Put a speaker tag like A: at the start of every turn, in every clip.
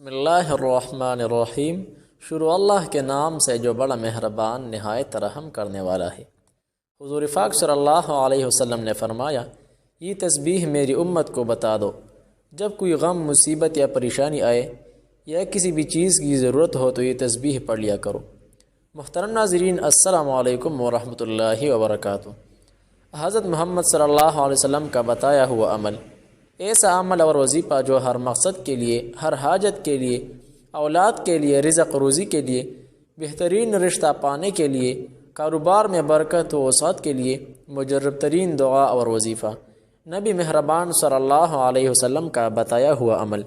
A: بسم اللہ الرحمن الرحیم۔ شروع اللہ کے نام سے جو بڑا مہربان نہایت رحم کرنے والا ہے۔ حضور پاک صلی اللہ علیہ وسلم نے فرمایا، یہ تسبیح میری امت کو بتا دو، جب کوئی غم، مصیبت یا پریشانی آئے یا کسی بھی چیز کی ضرورت ہو تو یہ تسبیح پڑھ لیا کرو۔ محترم ناظرین، السلام علیکم ورحمۃ اللہ وبرکاتہ۔ حضرت محمد صلی اللہ علیہ وسلم کا بتایا ہوا عمل، ایسا عمل اور وظیفہ جو ہر مقصد کے لیے، ہر حاجت کے لیے، اولاد کے لیے، رزق روزی کے لیے، بہترین رشتہ پانے کے لیے، کاروبار میں برکت و وسعت کے لیے مجرب ترین دعا اور وظیفہ، نبی مہربان صلی اللہ علیہ وسلم کا بتایا ہوا عمل۔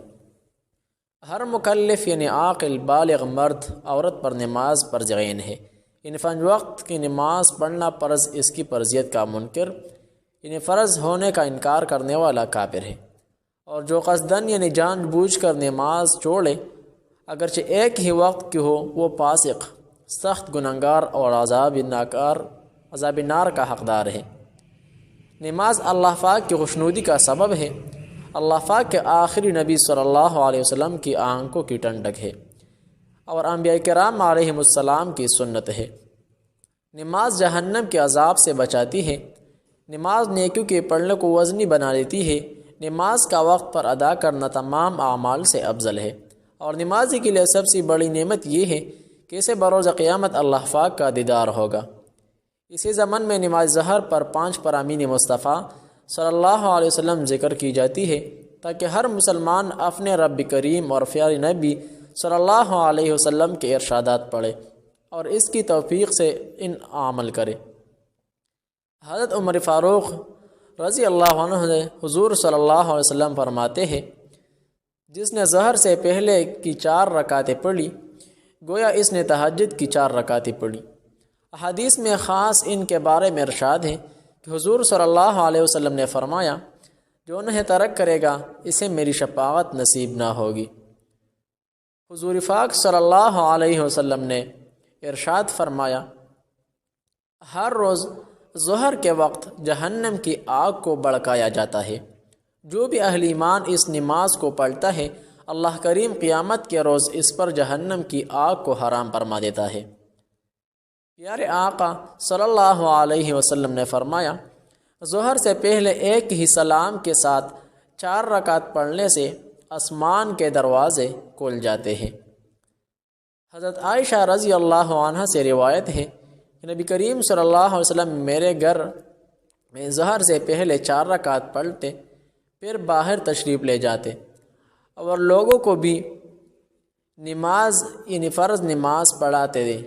A: ہر مکلف یعنی عاقل بالغ مرد عورت پر نماز فرض عین ہے، یعنی 5 وقت کی نماز پڑھنا فرض، اس کی فرضیت کا منکر یعنی فرض ہونے کا انکار کرنے والا کافر ہے، اور جو قصدن یعنی جان بوجھ کر نماز چھوڑے اگرچہ ایک ہی وقت کی ہو، وہ فاسق، سخت گنہگار اور عذاب نار کا حقدار ہے۔ نماز اللہ پاک کی خوشنودی کا سبب ہے، اللہ پاک کے آخری نبی صلی اللہ علیہ وسلم کی آنکھوں کی ٹھنڈک ہے اور انبیاء کرام علیہم السلام کی سنت ہے۔ نماز جہنم کے عذاب سے بچاتی ہے، نماز نیکیوں کے پڑھنے کو وزنی بنا دیتی ہے، نماز کا وقت پر ادا کرنا تمام اعمال سے افضل ہے، اور نمازی کے لیے سب سے بڑی نعمت یہ ہے کہ اسے بروز قیامت اللہ پاک کا دیدار ہوگا۔ اسی زمن میں نماز ظہر پر 5 فرامین مصطفیٰ صلی اللہ علیہ وسلم ذکر کی جاتی ہے تاکہ ہر مسلمان اپنے رب کریم اور پیارے نبی صلی اللہ علیہ وسلم کے ارشادات پڑھے اور اس کی توفیق سے ان عمل کرے۔ حضرت عمر فاروق رضی اللہ عنہ نے حضور صلی اللہ علیہ وسلم فرماتے ہیں، جس نے ظہر سے پہلے کی 4 رکعتیں پڑھی گویا اس نے تہجد کی 4 رکعتیں پڑھی۔ احادیث میں خاص ان کے بارے میں ارشاد ہے کہ حضور صلی اللہ علیہ وسلم نے فرمایا، جو انہیں ترک کرے گا اسے میری شفاعت نصیب نہ ہوگی۔ حضور پاک صلی اللہ علیہ وسلم نے ارشاد فرمایا، ہر روز ظہر کے وقت جہنم کی آگ کو بھڑکایا جاتا ہے، جو بھی اہل ایمان اس نماز کو پڑھتا ہے اللہ کریم قیامت کے روز اس پر جہنم کی آگ کو حرام فرما دیتا ہے۔ پیارے آقا صلی اللہ علیہ وسلم نے فرمایا، ظہر سے پہلے ایک ہی سلام کے ساتھ 4 رکعت پڑھنے سے آسمان کے دروازے کھل جاتے ہیں۔ حضرت عائشہ رضی اللہ عنہ سے روایت ہے، نبی کریم صلی اللہ علیہ وسلم میرے گھر میں ظہر سے پہلے 4 رکعت پڑھتے، پھر باہر تشریف لے جاتے اور لوگوں کو بھی نماز یعنی فرض نماز پڑھاتے تھے،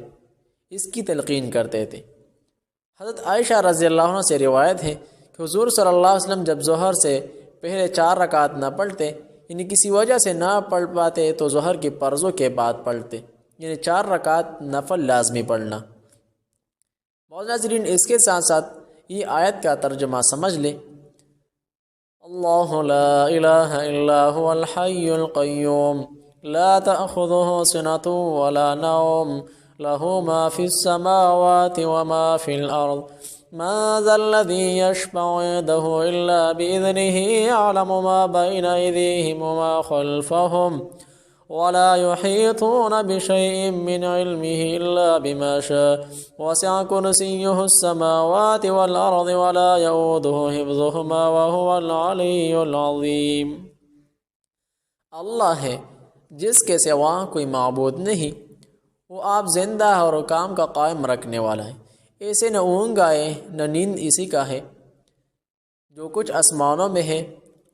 A: اس کی تلقین کرتے تھے۔ حضرت عائشہ رضی اللہ عنہ سے روایت ہے کہ حضور صلی اللہ علیہ وسلم جب ظہر سے پہلے 4 رکعت نہ پڑھتے یعنی کسی وجہ سے نہ پڑھ پاتے تو ظہر کی فرضوں کے بعد پڑھتے، یعنی 4 رکعت نفل لازمی پڑھنا۔ ناظرین، اس کے ساتھ ساتھ یہ آیت کا ترجمہ سمجھ لیں۔ اللہ لا الہ الا هو الحی القیوم لا تأخذه سنة ولا نوم له ما في السماوات وما في الأرض ما ذا الذي يشفع عنده إلا بإذنه يعلم ما بين أيديهم وما خلفهم ولا يحيطون بشيء من علمه إلا بما شاء وسع كرسيه السماوات والأرض ولا يؤوده حفظهما وهو العلي العظيم۔ اللہ ہے جس کے سوا کوئی معبود نہیں، وہ آپ زندہ اور کام کا قائم رکھنے والا ہے، ایسے نہ اونگ آئے نہ نیند اسی کا ہے، جو کچھ آسمانوں میں ہے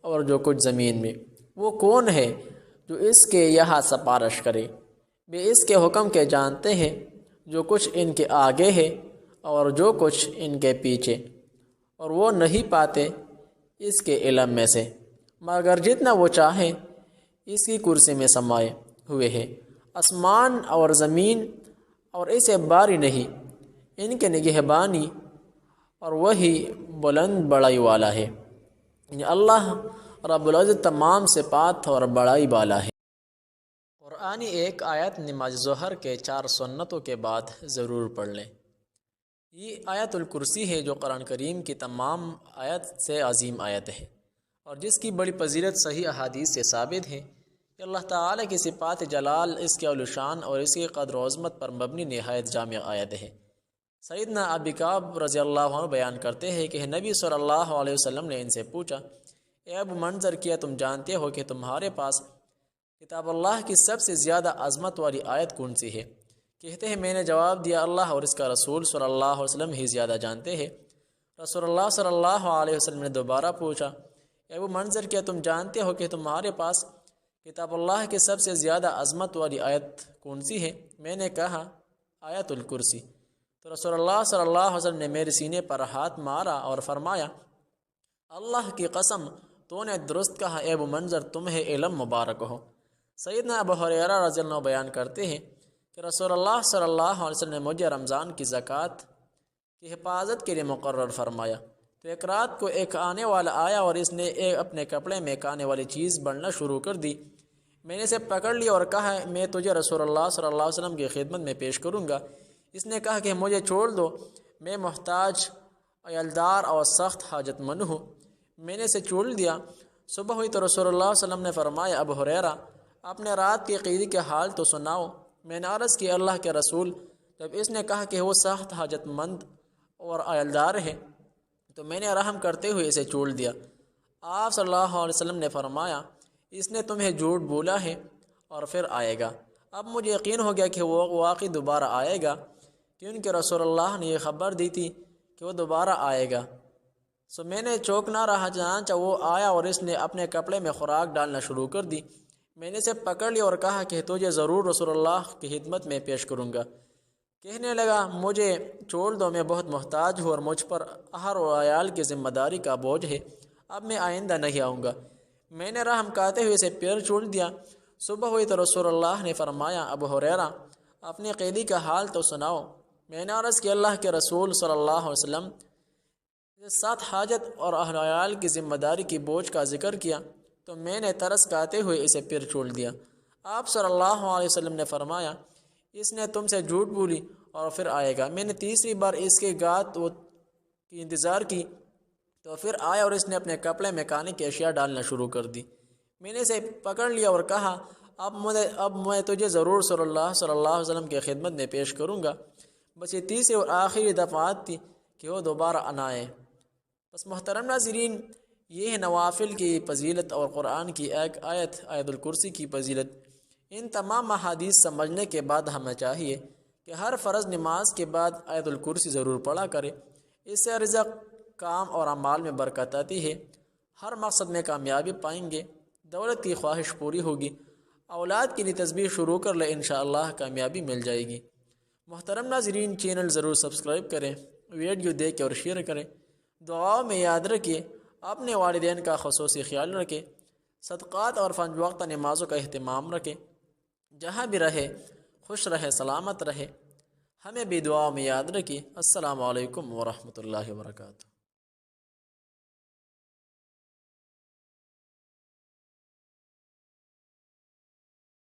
A: اور جو کچھ زمین میں۔ وہ کون ہے جو اس کے یہاں سفارش کرے؟ بے اس کے حکم کے جانتے ہیں جو کچھ ان کے آگے ہے اور جو کچھ ان کے پیچھے، اور وہ نہیں پاتے اس کے علم میں سے مگر جتنا وہ چاہیں۔ اس کی کرسی میں سمائے ہوئے ہے آسمان اور زمین، اور اسے باری نہیں، ان کے نگہبانی، اور وہی بلند بڑائی والا ہے، یعنی اللہ رب العزت تمام صفات اور بڑائی والا ہے۔ قرآنی ایک آیت نماز ظہر کے 4 سنتوں کے بعد ضرور پڑھ لیں۔ یہ آیت الکرسی ہے جو قرآن کریم کی تمام آیت سے عظیم آیت ہے، اور جس کی بڑی فضیلت صحیح احادیث سے ثابت ہے۔ کہ اللہ تعالیٰ کی صفات جلال، اس کے علوشان اور اس کی قدر و عظمت پر مبنی نہایت جامع آیت ہے۔ سیدنا ابی کعب رضی اللہ عنہ بیان کرتے ہیں کہ نبی صلی اللہ علیہ وسلم نے ان سے پوچھا، اے ابو منظر، کیا تم جانتے ہو کہ تمہارے پاس کتاب اللہ کی سب سے زیادہ عظمت والی آیت کون سی ہے؟ کہتے ہیں میں نے جواب دیا، اللہ اور اس کا رسول صلی اللہ علیہ وسلم ہی زیادہ جانتے ہیں۔ رسول اللہ صلی اللہ علیہ وسلم نے دوبارہ پوچھا، اے ابو منظر، کیا تم جانتے ہو کہ تمہارے پاس کتاب اللہ کی سب سے زیادہ عظمت والی آیت کون سی ہے؟ میں نے کہا آیت الکرسی۔ تو رسول اللہ صلی اللہ علیہ وسلم نے میرے سینے پر ہاتھ مارا اور فرمایا، اللہ کی قسم، تو نے درست کہا اے ابو منظر، تمہیں علم مبارک ہو۔ سیدنا ابو ہریرہ رضی اللہ عنہ بیان کرتے ہیں کہ رسول اللہ صلی اللہ علیہ وسلم نے مجھے رمضان کی زکوٰۃ کی حفاظت کے لیے مقرر فرمایا، تو ایک رات کو ایک آنے والا آیا اور اس نے اپنے کپڑے میں ایک آنے والی چیز بننا شروع کر دی۔ میں نے اسے پکڑ لیا اور کہا، میں تجھے رسول اللہ صلی اللہ علیہ وسلم کی خدمت میں پیش کروں گا۔ اس نے کہا کہ مجھے چھوڑ دو، میں محتاج، عیالدار اور سخت حاجت مند ہوں۔ میں نے اسے چھوڑ دیا۔ صبح ہوئی تو رسول اللہ صلی اللہ علیہ وسلم نے فرمایا، ابو ہریرہ، اپنے رات کی قیدی کے حال تو سناؤ۔ میں نے عرض کی، اللہ کے رسول، جب اس نے کہا کہ وہ سخت حاجت مند اور عیالدار ہے تو میں نے رحم کرتے ہوئے اسے چھوڑ دیا۔ آپ صلی اللہ علیہ وسلم نے فرمایا، اس نے تمہیں جھوٹ بولا ہے اور پھر آئے گا۔ اب مجھے یقین ہو گیا کہ وہ واقعی دوبارہ آئے گا، کیونکہ رسول اللہ نے یہ خبر دی تھی کہ وہ دوبارہ آئے گا۔ سو میں نے چوک نہ رہا، چنانچہ وہ آیا اور اس نے اپنے کپڑے میں خوراک ڈالنا شروع کر دی۔ میں نے اسے پکڑ لیا اور کہا کہ تجھے ضرور رسول اللہ کی خدمت میں پیش کروں گا۔ کہنے لگا، مجھے چھوڑ دو، میں بہت محتاج ہوں اور مجھ پر اہل و عیال کی ذمہ داری کا بوجھ ہے، اب میں آئندہ نہیں آؤں گا۔ میں نے رحم کہتے ہوئے اسے پیر چھوڑ دیا۔ صبح ہوئی تو رسول اللہ نے فرمایا، ابو ہریرہ، اپنے قیدی کا حال تو سناؤ۔ میں نے عرض کہ اللہ کے رسول صلی اللہ علیہ وسلم ساتھ حاجت اور اہل عیال کی ذمہ داری کی بوجھ کا ذکر کیا تو میں نے ترس کھاتے ہوئے اسے پھر چھوڑ دیا۔ آپ صلی اللہ علیہ وسلم نے فرمایا، اس نے تم سے جھوٹ بولی اور پھر آئے گا۔ میں نے تیسری بار اس کے گات کی انتظار کی تو پھر آیا اور اس نے اپنے کپڑے میں کھانے کی اشیاء ڈالنا شروع کر دی۔ میں نے اسے پکڑ لیا اور کہا، اب میں تجھے ضرور صلی اللہ علیہ وسلم کی خدمت میں پیش کروں گا۔ بس یہ تیسری اور آخری دفعات تھی کہ وہ دوبارہ نہ آئے۔ بس محترم ناظرین، یہ ہے نوافل کی فضیلت اور قرآن کی ایک آیت الکرسی کی فضیلت۔ ان تمام احادیث سمجھنے کے بعد ہمیں چاہیے کہ ہر فرض نماز کے بعد آیت الکرسی ضرور پڑھا کرے۔ اس سے رزق، کام اور اعمال میں برکت آتی ہے، ہر مقصد میں کامیابی پائیں گے، دولت کی خواہش پوری ہوگی، اولاد کے لیے تسبیح شروع کر لے، انشاءاللہ کامیابی مل جائے گی۔ محترم ناظرین، چینل ضرور سبسکرائب کریں، ویڈیو دیکھیں اور شیئر کریں۔ دعاؤں میں یاد رکھیں، اپنے والدین کا خصوصی خیال رکھیں، صدقات اور 5 وقتہ نمازوں کا اہتمام رکھیں۔ جہاں بھی رہے خوش رہے، سلامت رہے، ہمیں بھی دعاؤں میں یاد رکھیں۔ السلام علیکم ورحمۃ اللہ وبرکاتہ۔